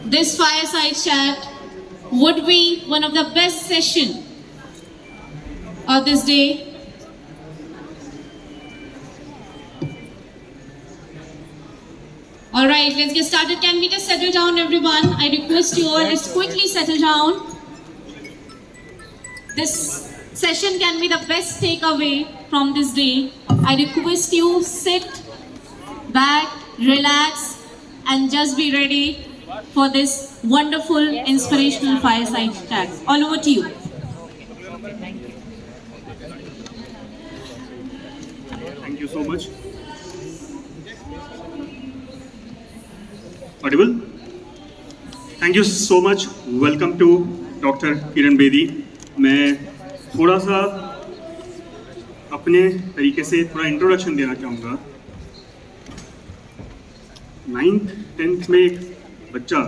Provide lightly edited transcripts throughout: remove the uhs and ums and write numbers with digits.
This fireside chat would be one of the best session of this day. All right, let's get started. Can we just settle down, everyone? I request you all just quickly settle down. This session can be the best takeaway from this day. I request you sit back, relax, and just be ready for this wonderful, inspirational fireside chat. All over to you. Thank you so much. Audible? Thank you so much. Welcome to Dr. Kiran Bedi. मैं थोड़ा सा अपने तरीके से थोड़ा introduction देना चाहूँगा। 9th 10th में एक बच्चा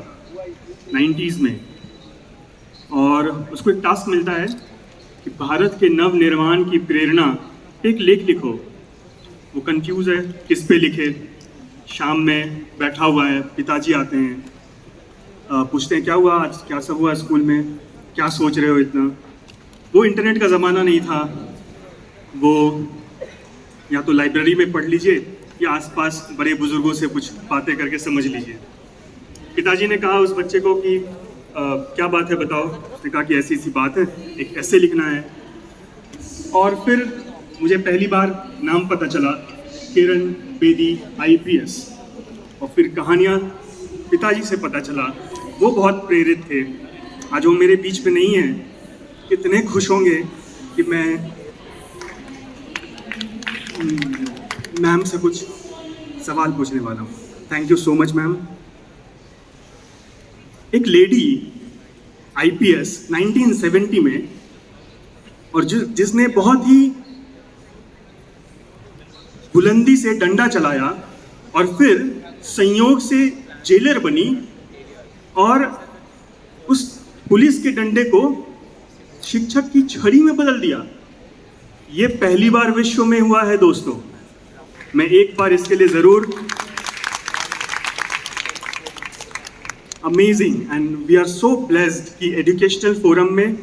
90s में, और उसको एक टास्क मिलता है कि भारत के नव निर्माण की प्रेरणा एक लेख लिखो। वो कंफ्यूज है किस पे लिखे। शाम में बैठा हुआ है, पिताजी आते हैं, पूछते हैं क्या हुआ आज, क्या सब हुआ स्कूल में, क्या सोच रहे हो इतना। वो इंटरनेट का ज़माना नहीं था, वो या तो लाइब्रेरी में पढ़ लीजिए या आसपास बड़े बुजुर्गों से कुछ बातें करके समझ लीजिए। पिताजी ने कहा उस बच्चे को कि क्या बात है बताओ। उसने कहा कि ऐसी ऐसी बात है, एक ऐसे लिखना है। और फिर मुझे पहली बार नाम पता चला, किरण बेदी IPS। और फिर कहानियाँ पिताजी से पता चला। वो बहुत प्रेरित थे। आज वो मेरे बीच में नहीं है। कितने खुश होंगे कि मैं मैम से कुछ सवाल पूछने वाला हूँ। Thank you so much ma'am. एक लेडी IPS 1970 में, और जिसने बहुत ही बुलंदी से डंडा चलाया और फिर संयोग से जेलर बनी और उस पुलिस के डंडे को शिक्षक की छड़ी में बदल दिया। ये पहली बार विश्व में हुआ है दोस्तों। मैं एक बार इसके लिए जरूर amazing and we are so blessed कि एजुकेशनल फोरम में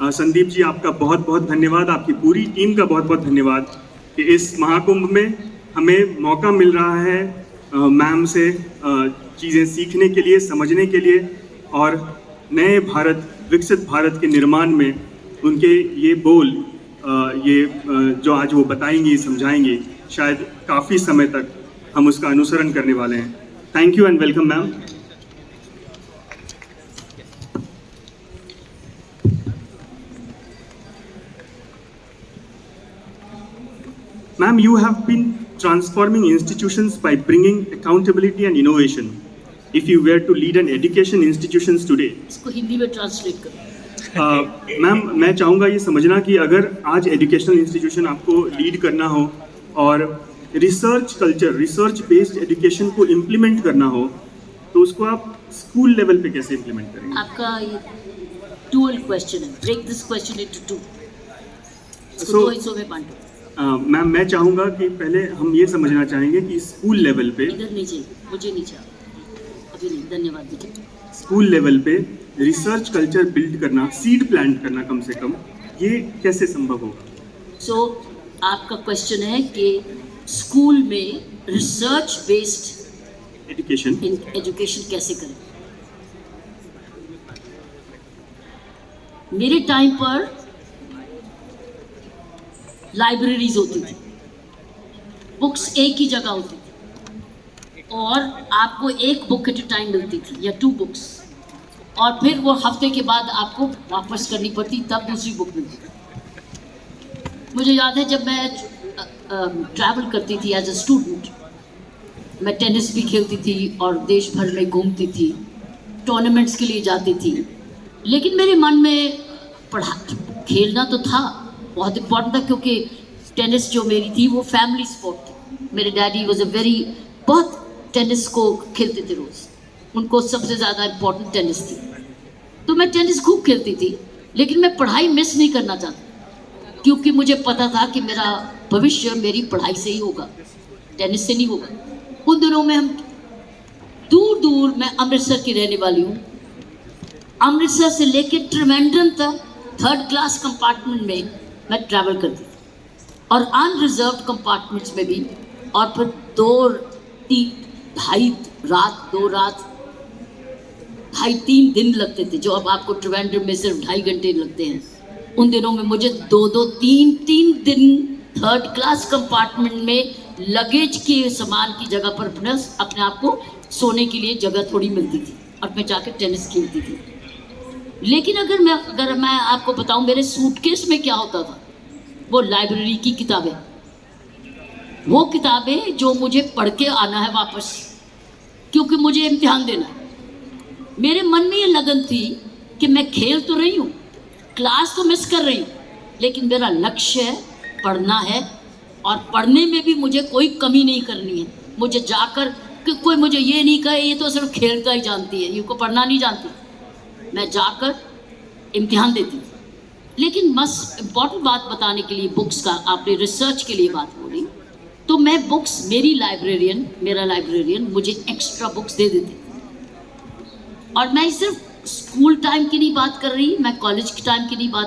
संदीप जी आपका बहुत बहुत धन्यवाद, आपकी पूरी टीम का बहुत बहुत धन्यवाद कि इस महाकुंभ में हमें मौका मिल रहा है मैम से चीज़ें सीखने के लिए, समझने के लिए, और नए भारत, विकसित भारत के निर्माण में उनके ये बोल, जो आज वो बताएंगी, समझाएंगी, शायद काफ़ी समय तक हम उसका अनुसरण करने वाले हैं। Thank you and welcome ma'am. Ma'am, you have been transforming institutions by bringing accountability and innovation. If you were to lead an education institutions today, इसको हिंदी में ट्रांसलेट करो। मैम मैं चाहूँगा ये समझना कि अगर आज एजुकेशनल इंस्टीट्यूशन आपको लीड करना हो और research culture, research based education को इम्प्लीमेंट करना हो, तो उसको आप स्कूल लेवल पे कैसे इम्प्लीमेंट करेंगे? आपका ये डुअल क्वेश्चन है। Break this question into two. इसको So, दो हिस्सों में बांटो। मैम मैं चाहूँगा कि पहले हम ये समझना चाहेंगे कि स्कूल लेवल पे, इधर नहीं चाहिए, मुझे नहीं चाहिए अभी नहीं, धन्यवाद दीजिए। स्कूल लेवल पे रिसर्च कल्चर बिल्ड करना, सीड प्लांट करना कम से कम, ये कैसे संभव होगा? सो आपका क्वेश्चन है कि स्कूल में रिसर्च बेस्ड एजुकेशन कैसे करें। मेरे टाइम पर लाइब्रेरीज होती थी, बुक्स एक ही जगह होती थी और आपको एक बुक एट अ टाइम मिलती थी या 2 बुक्स, और फिर वो हफ्ते के बाद आपको वापस करनी पड़ती, तब दूसरी बुक मिलती थी। मुझे याद है जब मैं ट्रैवल करती थी एज अ स्टूडेंट, मैं टेनिस भी खेलती थी और देश भर में घूमती थी, टूर्नामेंट्स के लिए जाती थी, लेकिन मेरे मन में खेलना तो था, बहुत इम्पोर्टेंट था, क्योंकि टेनिस जो मेरी थी वो फैमिली स्पोर्ट थी। मेरे डैडी वॉज बहुत टेनिस को खेलते थे रोज़, उनको सबसे ज़्यादा इम्पोर्टेंट टेनिस थी। तो मैं टेनिस खूब खेलती थी, लेकिन मैं पढ़ाई मिस नहीं करना चाहती, क्योंकि मुझे पता था कि मेरा भविष्य मेरी पढ़ाई से ही होगा, टेनिस से नहीं होगा। उन दिनों में हम दूर दूर दूर, मैं अमृतसर की रहने वाली हूँ, अमृतसर से लेके त्रिवेंद्रम तक 3rd क्लास कंपार्टमेंट में मैं ट्रैवल करती थी, और अनरिजर्व्ड कंपार्टमेंट्स में भी, और फिर 2-3 रात 2.5-3 दिन लगते थे, जो अब आपको त्रिवेंद्रम में सिर्फ 2.5 घंटे लगते हैं। उन दिनों में मुझे 2-3 दिन 3rd क्लास कंपार्टमेंट में लगेज के सामान की जगह पर अपने आप को सोने के लिए जगह थोड़ी मिलती थी, और मैं जाकर टेनिस खेलती थी। लेकिन अगर मैं आपको बताऊं मेरे सूटकेस में क्या होता था, वो लाइब्रेरी की किताबें, वो किताबें जो मुझे पढ़ के आना है वापस, क्योंकि मुझे इम्तिहान देना है। मेरे मन में ये लगन थी कि मैं खेल तो रही हूँ, क्लास तो मिस कर रही हूँ, लेकिन मेरा लक्ष्य है, पढ़ना है, और पढ़ने में भी मुझे कोई कमी नहीं करनी है। मुझे जाकर कि कोई मुझे ये नहीं कहे ये तो सिर्फ खेलता ही जानती है, इनको पढ़ना नहीं जानती, मैं जाकर इम्तिहान देती थी। लेकिन बस इम्पॉर्टेंट बात बताने के लिए, बुक्स का आपने रिसर्च के लिए बात बोली, तो मैं बुक्स, मेरा लाइब्रेरियन मुझे एक्स्ट्रा बुक्स दे देती, और मैं सिर्फ स्कूल टाइम की नहीं बात कर रही, मैं कॉलेज के टाइम की नहीं बात